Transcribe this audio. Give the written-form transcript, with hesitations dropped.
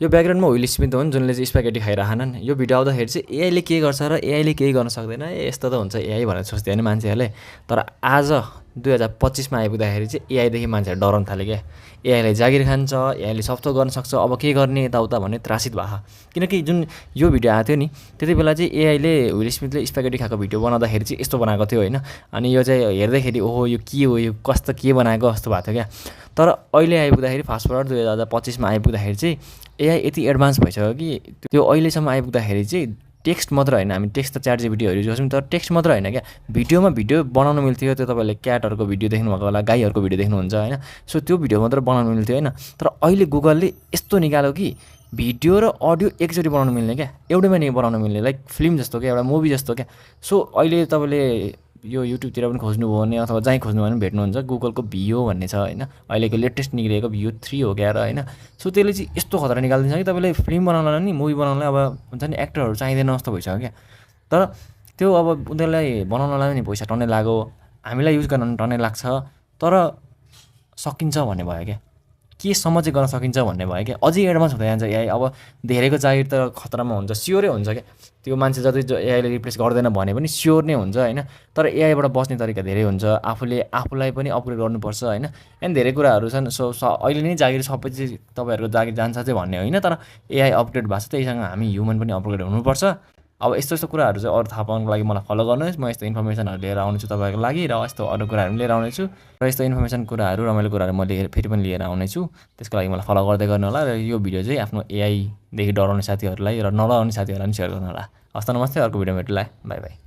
यो ब्याकग्राउन्डमा will Smith हो नि जुनले चाहिँ स्पागेटी खाइरहनन्। यो भिडियो आउँदाखेरि चाहिँ एआईले के गर्छ र एआईले केही गर्न सक्दैन, यस्तो त हुन्छ एआई भनेर सोच्थ्यो होइन मान्छेहरूले। तर आज 2025मा आइपुग्दाखेरि चाहिँ एआईदेखि मान्छेहरू डराउन थाल्यो क्या। एआईले जागिर खान्छ, एआईले सब थोक गर्न सक्छ, अब के गर्ने यताउता भन्ने त्रासित भएको। किनकि जुन यो भिडियो आएको थियो नि त्यति बेला चाहिँ एआईले विल स्मिथले स्पागेटी खाएको भिडियो बनाउँदाखेरि चाहिँ यस्तो बनाएको थियो होइन। अनि यो चाहिँ हेर्दाखेरि ओहो यो के हो, यो कस्तो के बनाएको जस्तो भएको थियो क्या। तर अहिले आइपुग्दाखेरि फास्ट फरवर्ड 2025मा आइपुग्दाखेरि चाहिँ एआई यति एडभान्स भइसक्यो कि त्यो अहिलेसम्म आइपुग्दाखेरि चाहिँ टेक्स्ट मात्र होइन, हामी टेक्स्ट त च्याट जिपिटीहरू युज गर्छौँ, तर टेक्स्ट मात्र होइन क्या, भिडियोमा भिडियो बनाउनु मिल्थ्यो। त्यो तपाईँले क्याटहरूको भिडियो देख्नुभएको होला, गाईहरूको भिडियो देख्नुहुन्छ होइन। सो त्यो भिडियो मात्र बनाउनु मिल्थ्यो होइन। तर अहिले गुगलले यस्तो निकाल्यो कि भिडियो र अडियो एकचोटि बनाउनु मिल्ने क्या, एउटैमा नि बनाउनु मिल्ने, लाइक फिल्म जस्तो क्या, एउटा मुभी जस्तो क्या। सो अहिले तपाईँले यो युट्युबतिर पनि खोज्नुभयो भने अथवा जहीँ खोज्नुभयो भने भेट्नुहुन्छ, गुगलको भियो भन्ने छ होइन। अहिलेको लेटेस्ट निक्लिएको भियो 3 हो क्या र होइन। सो त्यसले चाहिँ यस्तो खतरा निकालिदिन्छ कि तपाईँले फिल्म बनाउनलाई नि मुभी बनाउनलाई अब हुन्छ नि एक्टरहरू चाहिँदैन जस्तो भइसक्यो क्या। तर त्यो अब उनीहरूलाई बनाउनलाई पनि पैसा टन्नै लाग्यो, हामीलाई युज गर्न टन्नै लाग्छ, तर सकिन्छ भन्ने भयो क्या। केसम्म चाहिँ गर्न सकिन्छ भन्ने भयो क्या। अझै एडभान्स हुँदै जान्छ एआई। अब धेरैको जागिर त खतरामा हुन्छ, स्योरै हुन्छ क्या। त्यो मान्छे जति एआईले रिप्लेस गर्दैन भने पनि स्योर नै हुन्छ होइन। तर एआईबाट बस्ने तरिका धेरै हुन्छ, आफूलाई पनि अपग्रेड गर्नुपर्छ होइन। एन्ड धेरै कुराहरू छन्। सो अहिले नै जागिर सबै चाहिँ तपाईँहरूको जागिर जान्छ चाहिँ भन्ने होइन, तर एआई अपग्रेड भएको छ, त्यहीसँग हामी ह्युमन पनि अपग्रेड हुनुपर्छ। अब यस्तो यस्तो कुराहरू चाहिँ अरू थाहा पाउनुको लागि मलाई फलो गर्नुहोस्। म यस्तो इन्फर्मेसनहरू लिएर आउनेछु तपाईँहरूको लागि, र यस्तो अरू कुराहरू पनि लिएर आउनेछु, र यस्तो इन्फर्मेसन कुराहरू रमाइलो कुराहरू म फेरि पनि लिएर आउनेछु। त्यसको लागि मलाई फलो गर्दै गर्नु होला, र यो भिडियो चाहिँ आफ्नो एआईदेखि डराउने साथीहरूलाई र नडराउने साथीहरूलाई पनि सेयर गर्नु होला। हस्त नमस्ते, अर्को भिडियोमा भेटौँला, बाई बाई।